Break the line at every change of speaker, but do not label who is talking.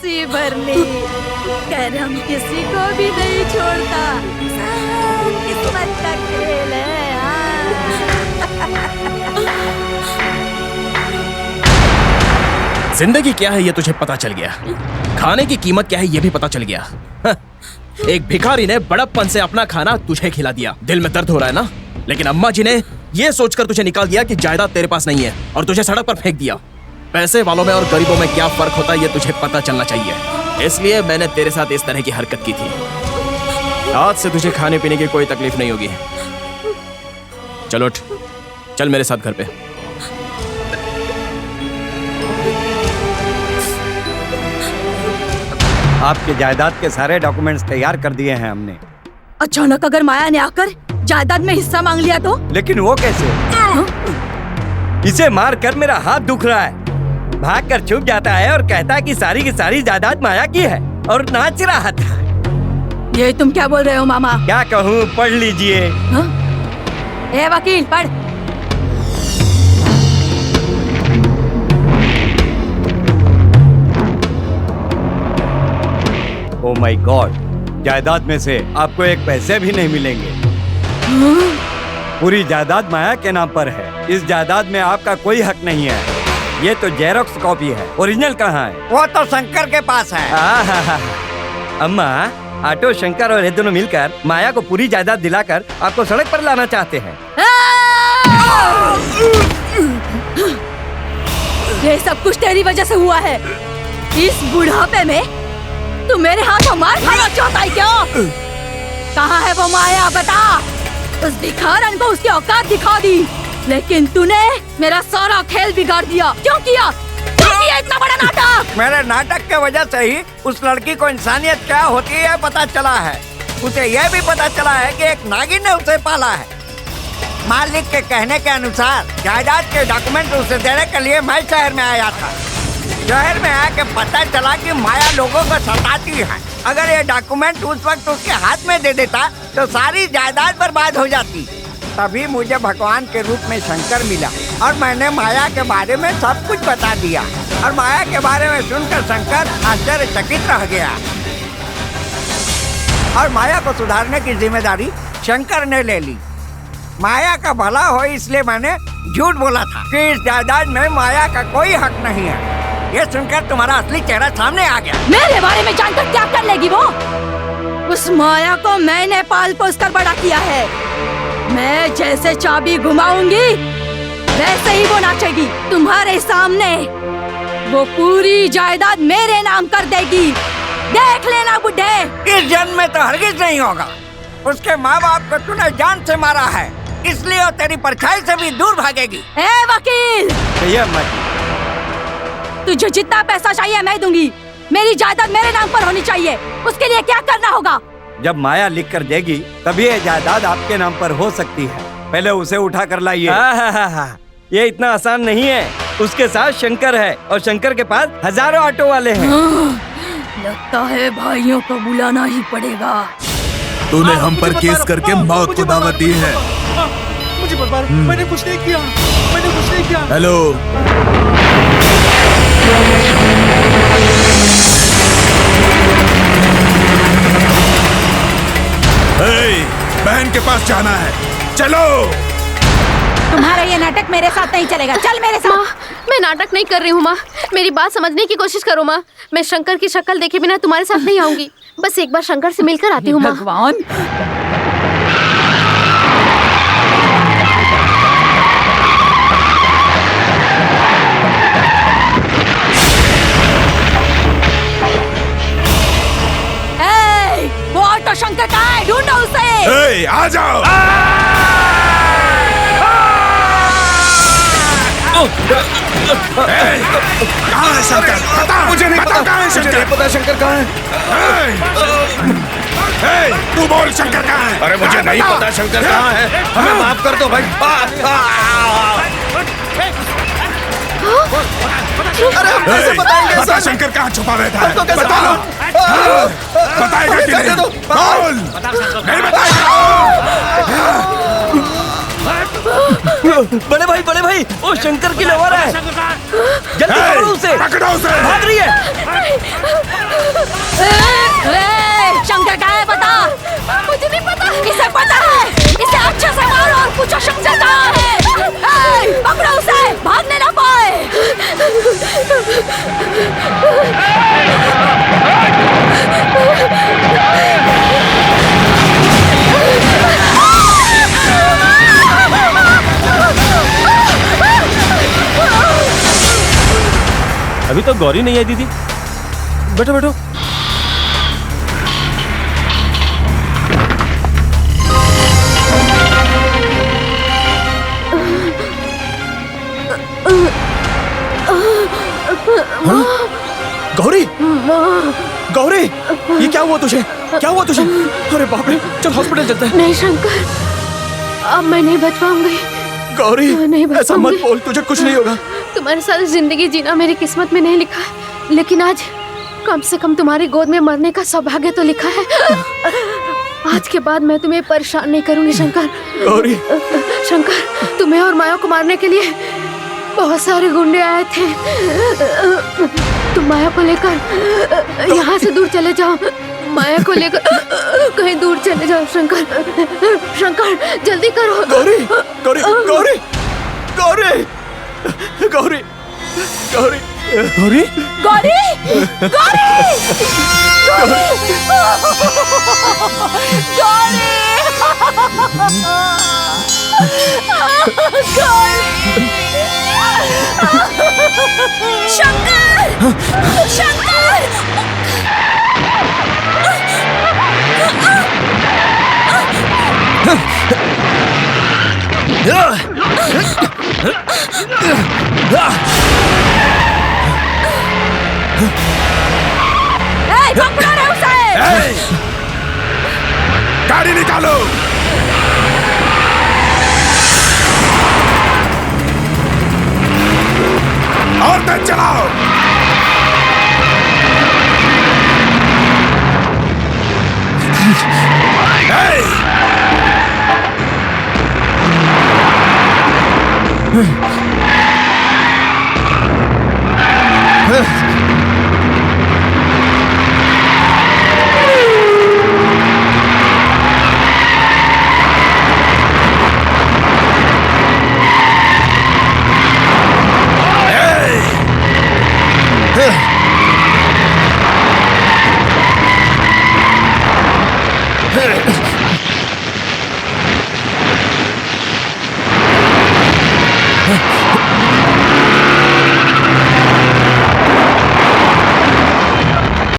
सी भर ली। करम किसी को भी नहीं छोड़ता, सब किस्मत का खेल है।
जिंदगी क्या है ये तुझे पता चल गया, खाने की कीमत क्या है ये भी पता चल गया। एक भिखारी ने बड़प्पन से अपना खाना तुझे खिला दिया। दिल में दर्द हो रहा है ना? लेकिन अम्मा जी ने ये सोचकर तुझे निकाल दिया कि जायदाद तेरे पास नहीं है और तुझे सड़क पर फेंक दिया। पैसे वालों में और गरीबों में क्या फर्क होता है ये तुझे पता चलना चाहिए। इसलिए मैंने तेरे साथ इस तरह की हरकत की थी। आज से तुझे खाने पीने की कोई तकलीफ नहीं होगी। चलो उठ, चल मेरे साथ घर पे।
आपके जायदाद के सारे डॉक्यूमेंट्स तैयार कर दिए हैं हमने।
अचानक अगर माया ने आकर जायदाद में हिस्सा मांग लिया तो?
लेकिन वो कैसे? इसे मार कर मेरा हाथ दुख रहा है। भाग कर छुप जाता है और कहता है कि सारी की सारी जायदाद माया की है और नाच रहा था।
ये तुम क्या बोल रहे हो मामा?
क्या कहूँ, पढ़ लीजिए।
ए वकील पढ़।
ओह माय गॉड, जायदाद में से आपको एक पैसे भी नहीं मिलेंगे। पूरी जायदाद माया के नाम पर है। इस जायदाद में आपका कोई हक नहीं है। ये तो जेरोक्स कॉपी है, ओरिजिनल कहाँ है?
वो तो शंकर के पास है।
अम्मा, आटो, शंकर और ये दोनों मिलकर माया को पूरी जायदाद दिलाकर आपको सड़क पर लाना चाहते हैं।
ये सब कुछ तेरी वजह से हुआ है। इस बुढ़ापे में तू मेरे हाथों मार खाना चाहता है क्या? कहाँ है वो माया, बता। उस भिखारन को उसकी औकात दिखा दी, लेकिन तूने मेरा सारा खेल बिगाड़ दिया। क्यों किया? क्यों किया इतना बड़ा नाटक?
मेरे नाटक के वजह से ही उस लड़की को इंसानियत क्या होती है पता चला है। उसे यह भी पता चला है कि एक नागिन ने उसे पाला है। मालिक के कहने के अनुसार जायदाद के डॉक्यूमेंट उसे देने के लिए मैं शहर में आया था। शहर में आके पता चला कि माया लोगों को सताती है। अगर ये डॉक्यूमेंट उस वक्त उसके हाथ में दे देता तो सारी जायदाद बर्बाद हो जाती। तभी मुझे भगवान के रूप में शंकर मिला और मैंने माया के बारे में सब कुछ बता दिया। और माया के बारे में सुनकर शंकर आश्चर्यचकित रह गया और माया को सुधारने की जिम्मेदारी शंकर ने ले ली। माया का भला हो इसलिए मैंने झूठ बोला था कि इस जायदाद में माया का कोई हक नहीं है। ये सुनकर तुम्हारा असली चेहरा सामने आ गया।
मेरे बारे में जानकर क्या कर लेगी वो? उस माया को मैंने पाल पोस कर बड़ा किया है। मैं जैसे चाबी घुमाऊंगी वैसे ही वो नाचेगी। तुम्हारे सामने वो पूरी जायदाद मेरे नाम कर देगी। देख लेना बुड्ढे।
इस जन्म में तो हरगिज नहीं होगा। उसके माँ बाप को तूने जान से मारा है, इसलिए वो तेरी परछाई से भी दूर भागेगी।
ए वकील, तुझे जितना पैसा चाहिए मैं दूंगी। मेरी जायदाद मेरे नाम पर होनी चाहिए। उसके लिए क्या करना होगा?
जब माया लिख कर देगी तभी ये जायदाद आपके नाम पर हो सकती है। पहले उसे उठा कर लाइए। ये इतना आसान नहीं है। उसके साथ शंकर है और शंकर के पास हजारों ऑटो वाले हैं।
लगता है भाइयों को बुलाना ही पड़ेगा।
तूने हम पर केस करके मौत को दावत दी है।
मुझे बता, मैंने कुछ नहीं किया, मैंने कुछ नहीं किया।
हेलो, बहन के पास जाना है, चलो।
तुम्हारा ये नाटक मेरे साथ नहीं चलेगा। चल मेरे साथ।
माँ, मैं नाटक नहीं कर रही हूँ माँ। मेरी बात समझने की कोशिश करो माँ। मैं शंकर की शक्ल देखे बिना तुम्हारे साथ नहीं आऊंगी। बस एक बार शंकर से मिलकर आती हूँ माँ।
भगवान, वो ऑटो शंकर कहाँ है? ढूंढो उसे।
आ जाओ। कहाँ है शंकर? बता। मुझे नहीं पता कहाँ है शंकर। मुझे नहीं पता शंकर कहाँ है। तू बोल शंकर कहाँ है?
अरे मुझे नहीं पता शंकर कहाँ है। हमें माफ कर दो भाई।
अरे हम कैसे बताएंगे? बता शंकर कहाँ छुपा बैठा है? बता लो। बताएगा कि नहीं? बोल। नहीं बताएगा।
बड़े भाई, वो शंकर की लवारा है। जल्दी पकड़ो उसे।
पकड़ो उसे।
भाग रही है।
अभी तो गौरी नहीं आई दीदी। बैठो बैठो।
गौरी, गौरी, ये क्या हुआ तुझे? क्या हुआ तुझे? अरे बाप रे, चल हॉस्पिटल चलते हैं।
नहीं शंकर, अब मैं नहीं बच पाऊंगी।
गौरी,
नहीं बच
ऐसा मत
पाऊंगी।
बोल, तुझे कुछ नहीं होगा।
तुम्हारे साथ जिंदगी जीना मेरी किस्मत में नहीं लिखा है, लेकिन आज कम से कम तुम्हारी गोद में मरने का सौभाग्य तो लिखा है। आज के बाद मैं तुम्हें परेशान नहीं करूंगी शंकर।
गौरी,
शंकर, तुम्हें और माया को मारने के लिए बहुत सारे गुंडे आए थे। तुम माया को लेकर यहाँ से दूर चले जाओ। माया को लेकर कहीं दूर चले जाओ शंकर। शंकर, जल्दी करो।
गौरी, गौरी, गौरी, गौरी, गौरी, गौरी, गौरी,
गौरी, शंकर, शंकर, पकड़ो रे उसे।
गाड़ी निकालो। और तेज चलाओ। Hey!